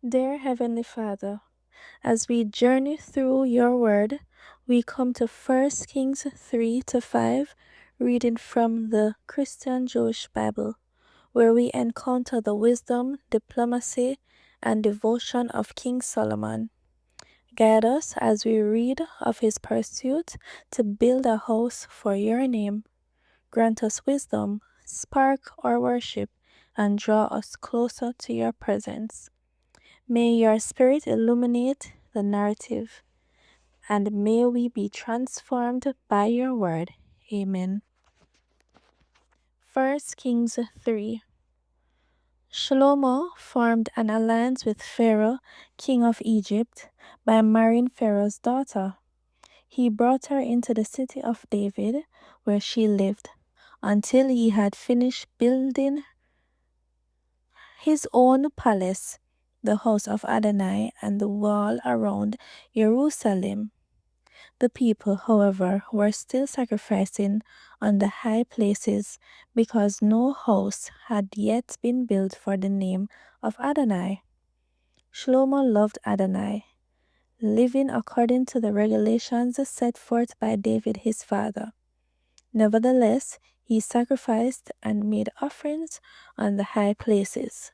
Dear Heavenly Father, as we journey through your word, we come to 1 Kings 3 to 5, reading from the Christian Jewish Bible, where we encounter the wisdom, diplomacy, and devotion of King Solomon. Guide us as we read of his pursuit to build a house for your name. Grant us wisdom, spark our worship, and draw us closer to your presence. May your Spirit illuminate the narrative, and may we be transformed by your word. Amen. 1 Kings 3. Shlomo formed an alliance with Pharaoh, king of Egypt, by marrying Pharaoh's daughter. He brought her into the city of David, where she lived, until he had finished building his own palace, the house of Adonai, and the wall around Jerusalem. The people, however, were still sacrificing on the high places because no house had yet been built for the name of Adonai. Shlomo loved Adonai, living according to the regulations set forth by David his father. Nevertheless, he sacrificed and made offerings on the high places.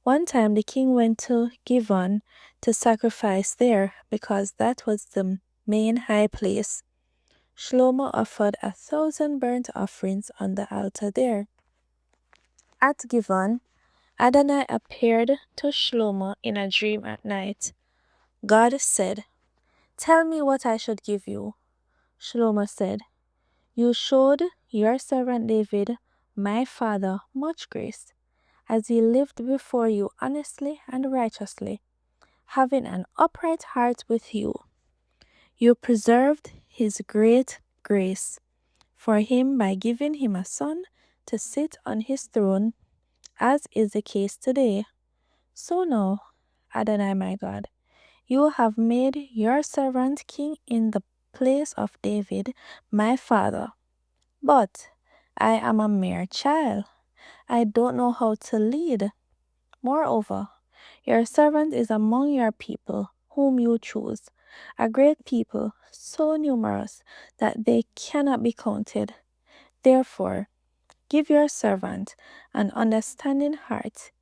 One time the king went to Givon to sacrifice there because that was the main high place. Shlomo offered 1,000 burnt offerings on the altar there. At Givon, Adonai appeared to Shlomo in a dream at night. God said, "Tell me what I should give you." Shlomo said, "You showed your servant David, my father, much grace, as he lived before you honestly and righteously, having an upright heart with you. You preserved his great grace for him by giving him a son to sit on his throne, as is the case today. So now, Adonai my God, you have made your servant king in the place of David, my father. But I am a mere child. I don't know how to lead. Moreover, your servant is among your people, whom you choose, a great people, so numerous that they cannot be counted. Therefore, give your servant an understanding heart,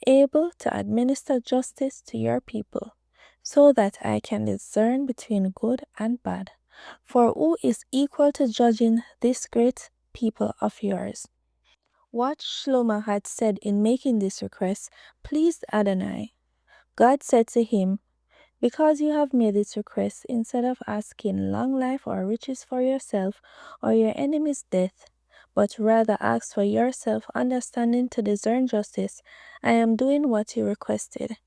able to administer justice to your people, so that I can discern between good and bad. For who is equal to judging this great people of yours?" What Shlomo had said in making this request pleased Adonai. God said to him, "Because you have made this request, instead of asking long life or riches for yourself or your enemy's death, but rather ask for yourself understanding to discern justice, I am doing what you requested.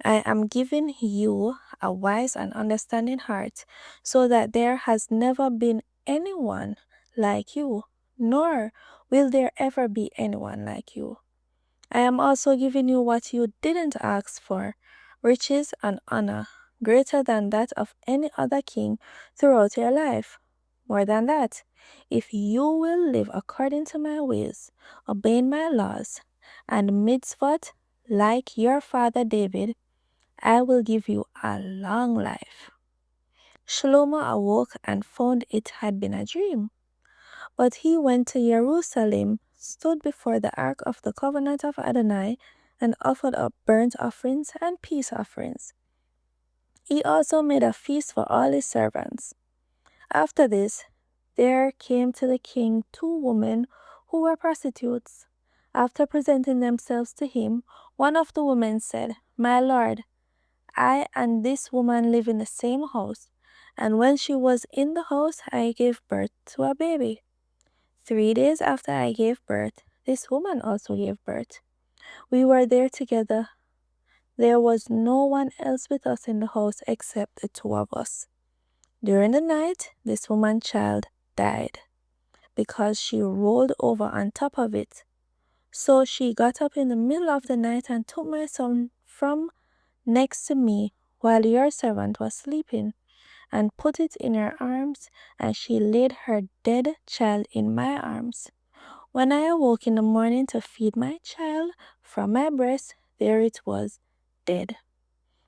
I am giving you a wise and understanding heart, so that there has never been anyone like you, nor will there ever be anyone like you. I am also giving you what you didn't ask for, riches and honor, greater than that of any other king throughout your life. More than that, if you will live according to my ways, obeying my laws, and mitzvot like your father David, I will give you a long life." Shlomo awoke and found it had been a dream. But he went to Jerusalem, stood before the ark of the covenant of Adonai, and offered up burnt offerings and peace offerings. He also made a feast for all his servants. After this, there came to the king 2 women who were prostitutes. After presenting themselves to him, one of the women said, "My lord, I and this woman live in the same house, and when she was in the house, I gave birth to a baby. 3 days after I gave birth, this woman also gave birth. We were there together. There was no one else with us in the house except the 2 of us. During the night, this woman's child died because she rolled over on top of it. So she got up in the middle of the night and took my son from next to me while your servant was sleeping, and put it in her arms, and she laid her dead child in my arms. When I awoke in the morning to feed my child from my breast, there it was, dead.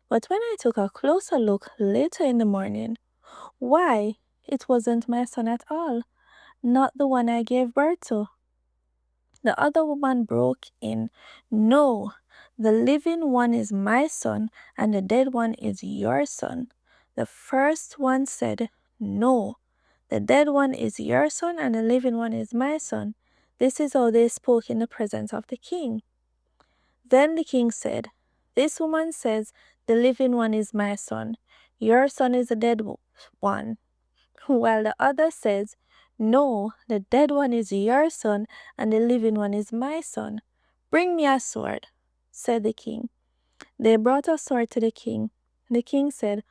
But when I took a closer look later in the morning, why, it wasn't my son at all, not the one I gave birth to. The other woman broke in, "No, the living one is my son, and the dead one is your son." The first one said, "No, the dead one is your son, and the living one is my son." This is how they spoke in the presence of the king. Then the king said, "This woman says, the living one is my son, your son is the dead one." While the other says, "No, the dead one is your son, and the living one is my son." "Bring me a sword," said the king. They brought a sword to the king. The king said,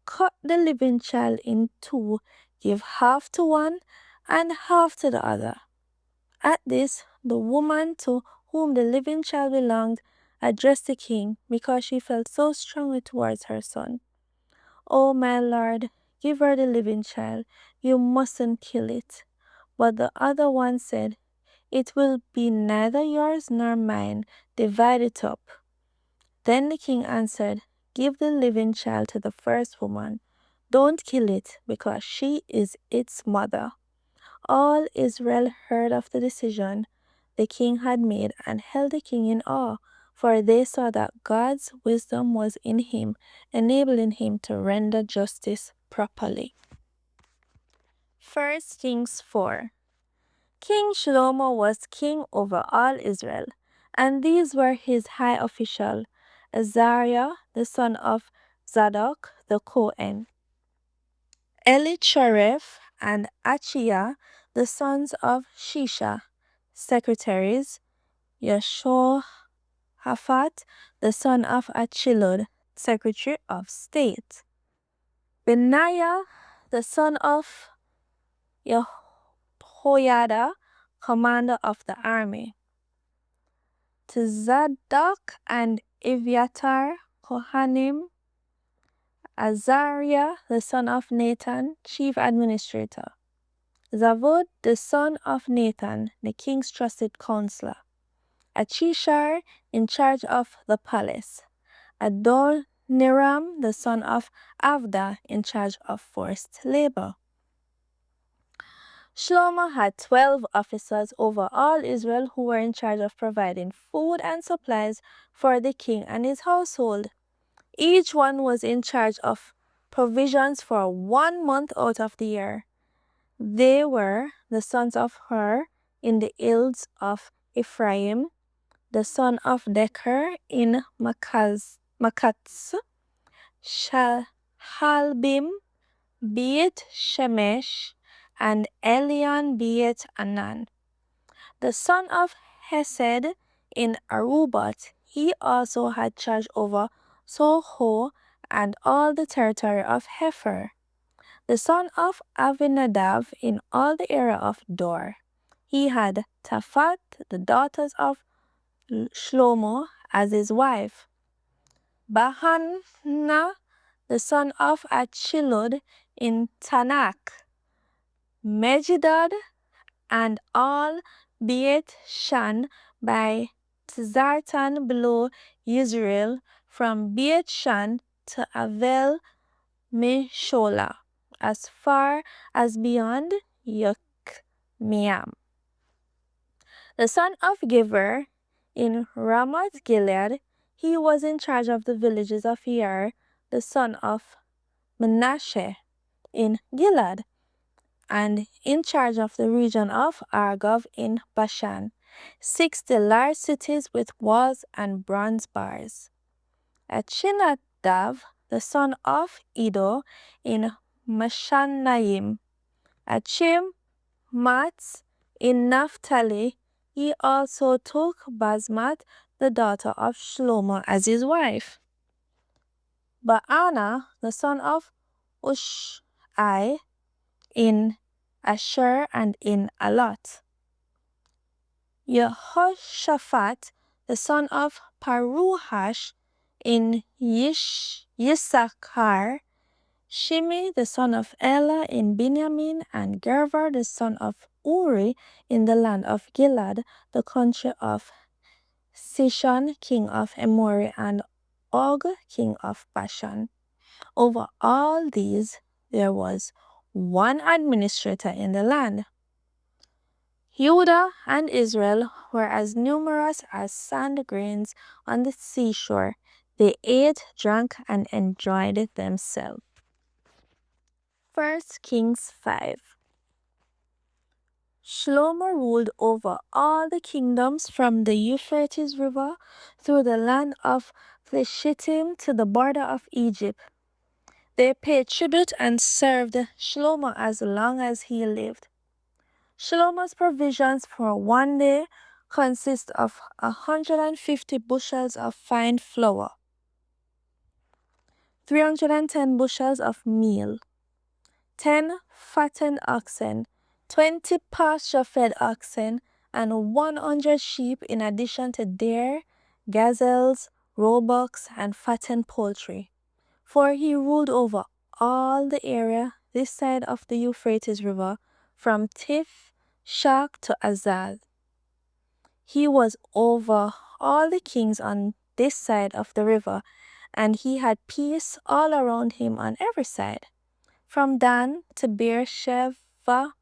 "Cut the living child in two, give half to one and half to the other." At this, the woman to whom the living child belonged addressed the king because she felt so strongly towards her son. "Oh, my lord, give her the living child. You mustn't kill it." But the other one said, "It will be neither yours nor mine. Divide it up." Then the king answered, "Give the living child to the first woman. Don't kill it, because she is its mother." All Israel heard of the decision the king had made and held the king in awe, for they saw that God's wisdom was in him, enabling him to render justice properly. 1 Kings 4. King Shlomo was king over all Israel, and these were his high officials: Azariah, the son of Zadok the Kohen, Elichoreph and Achiah, the sons of Shisha, secretaries, Yeshoshaphat, the son of Achilud, secretary of state, Benaiah, the son of Jehoiada, commander of the army, to Zadok and Eviatar, Kohanim, Azariah, the son of Nathan, chief administrator, Zavod, the son of Nathan, the king's trusted counselor, Achishar, in charge of the palace, Adoniram, the son of Avda, in charge of forced labor. Shlomo had 12 officers over all Israel who were in charge of providing food and supplies for the king and his household. Each one was in charge of provisions for 1 month out of the year. They were the sons of Hur in the hills of Ephraim, the son of Decher in Makatz, Shalbim, Beit Shemesh, and Elion Beit Anan, the son of Hesed in Arubat. He also had charge over Soho and all the territory of Hefer, the son of Avinadav in all the area of Dor. He had Tafat, the daughters of Shlomo, as his wife, Bahanna, the son of Achilud in Tanakh, Megidad, and all Beit Shan by Tzartan below Yisrael, from Beit Shan to Avel Meshola, as far as beyond Yokmeam. The son of Giver in Ramoth Gilead, he was in charge of the villages of Yair, the son of Manasseh in Gilead, and in charge of the region of Argob in Bashan, 60 large cities with walls and bronze bars. Achinadav, the son of Edo in Mashanaim, Achimmatz in Naphtali. He also took Basmat, the daughter of Shlomo, as his wife. Baana, the son of Ushai, in Asher and in Alot. Yehoshaphat, the son of Paruhash, in Yisachar. Shimi, the son of Ela, in Benjamin, and Gerver, the son of Uri, in the land of Gilead, the country of Sishon, king of Emori, and Og, king of Bashan. Over all these, there was one administrator in the land. Judah and Israel were as numerous as sand grains on the seashore. They ate, drank, and enjoyed themselves. 1 Kings 5. Shlomo ruled over all the kingdoms from the Euphrates River through the land of Plishtim to the border of Egypt. They paid tribute and served Shlomo as long as he lived. Shlomo's provisions for one day consist of 150 bushels of fine flour, 310 bushels of meal, 10 fattened oxen, 20 pasture-fed oxen, and 100 sheep in addition to deer, gazelles, roebucks, and fattened poultry. For he ruled over all the area this side of the Euphrates River, from Tif Shak to Azaz. He was over all the kings on this side of the river, and he had peace all around him on every side. From Dan to Beersheba,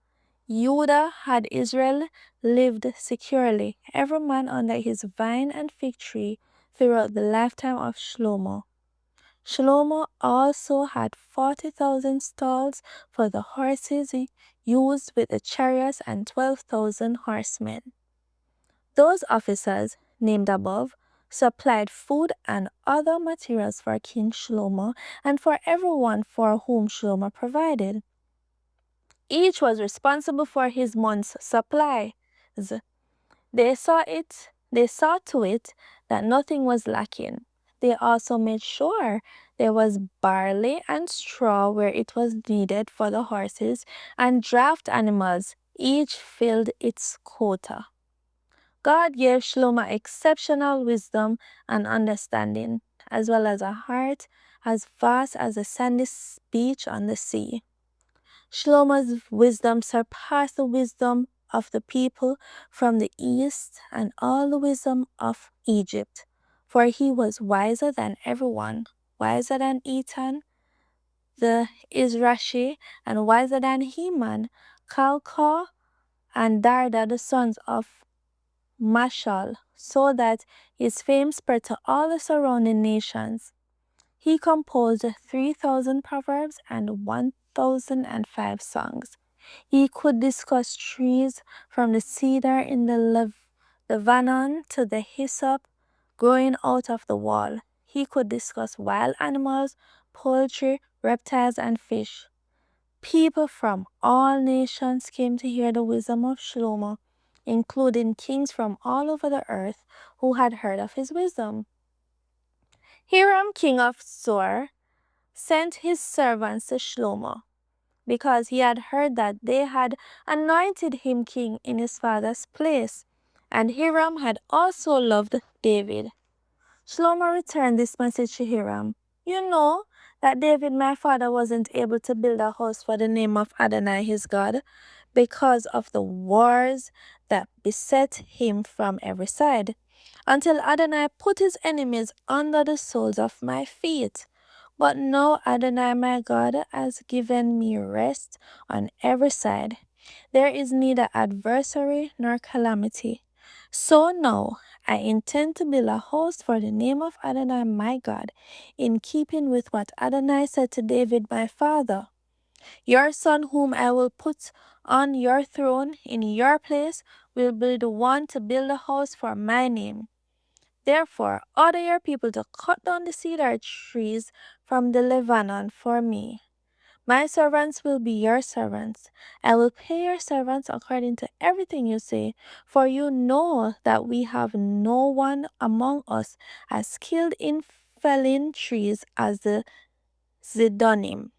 Judah had Israel lived securely, every man under his vine and fig tree, throughout the lifetime of Shlomo. Shlomo also had 40,000 stalls for the horses used with the chariots and 12,000 horsemen. Those officers, named above, supplied food and other materials for King Shlomo and for everyone for whom Shlomo provided. Each was responsible for his month's supplies. They saw to it that nothing was lacking. They also made sure there was barley and straw where it was needed for the horses, and draft animals each filled its quota. God gave Shlomo exceptional wisdom and understanding, as well as a heart as vast as the sandy beach on the sea. Shlomo's wisdom surpassed the wisdom of the people from the east and all the wisdom of Egypt, for he was wiser than everyone, wiser than Ethan the Izrashi, and wiser than Heman, Calcol, and Darda, the sons of Mashal, so that his fame spread to all the surrounding nations. He composed 3,000 proverbs and 1,005 songs. He could discuss trees from the cedar in the Lebanon to the hyssop growing out of the wall. He could discuss wild animals, poultry, reptiles, and fish. People from all nations came to hear the wisdom of Shlomo, including kings from all over the earth who had heard of his wisdom. Hiram, king of Zoar, sent his servants to Shlomo, because he had heard that they had anointed him king in his father's place, and Hiram had also loved David. Shlomo returned this message to Hiram. You know that David, my father, wasn't able to build a house for the name of Adonai his God because of the wars that beset him from every side, until Adonai put his enemies under the soles of my feet. But now Adonai my God has given me rest on every side. There is neither adversary nor calamity. So now I intend to build a house for the name of Adonai my God, in keeping with what Adonai said to David my father. Your son, whom I will put on your throne in your place, will be the one to build a house for my name. Therefore, order your people to cut down the cedar trees from the Lebanon for me. My servants will be your servants. I will pay your servants according to everything you say, for you know that we have no one among us as skilled in felling trees as the Zidonim.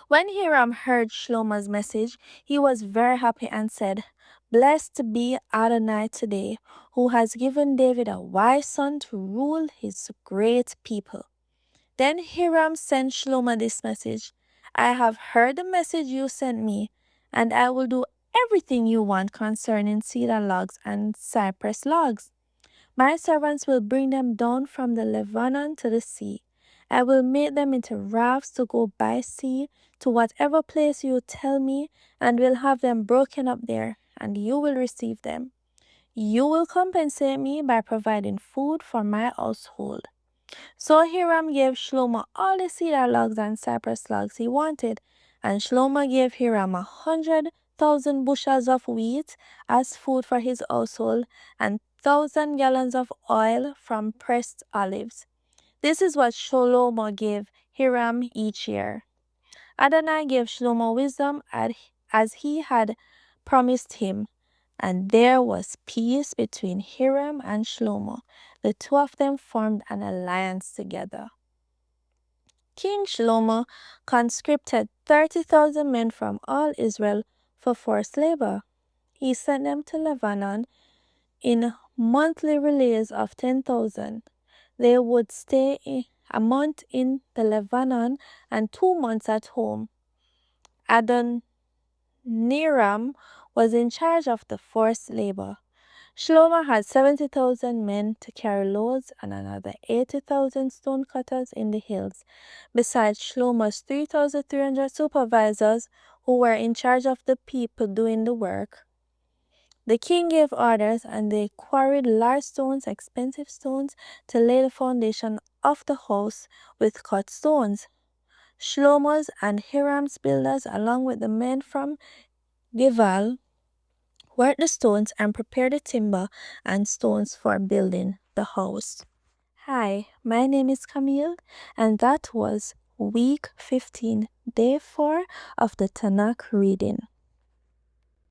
When Hiram heard Shlomo's message, he was very happy and said, Blessed be Adonai today, who has given David a wise son to rule his great people. Then Hiram sent Shlomo this message, I have heard the message you sent me, and I will do everything you want concerning cedar logs and cypress logs. My servants will bring them down from the Lebanon to the sea. I will make them into rafts to go by sea to whatever place you tell me, and will have them broken up there, and you will receive them. You will compensate me by providing food for my household. So Hiram gave Shlomo all the cedar logs and cypress logs he wanted, and Shlomo gave Hiram 100,000 bushels of wheat as food for his household, and 1,000 gallons of oil from pressed olives. This is what Shlomo gave Hiram each year. Adonai gave Shlomo wisdom as he had promised him, and there was peace between Hiram and Shlomo. The two of them formed an alliance together. King Shlomo conscripted 30,000 men from all Israel for forced labor. He sent them to Lebanon in monthly relays of 10,000. They would stay a month in the Lebanon and 2 months at home. Adoniram was in charge of the forced labor. Shlomo had 70,000 men to carry loads and another 80,000 stonecutters in the hills, besides Shlomo's 3,300 supervisors who were in charge of the people doing the work. The king gave orders, and they quarried large stones, expensive stones, to lay the foundation of the house with cut stones. Shlomo's and Hiram's builders, along with the men from Gival, worked the stones and prepared the timber and stones for building the house. Hi, my name is Camille, and that was week 15, day 4 of the Tanakh reading.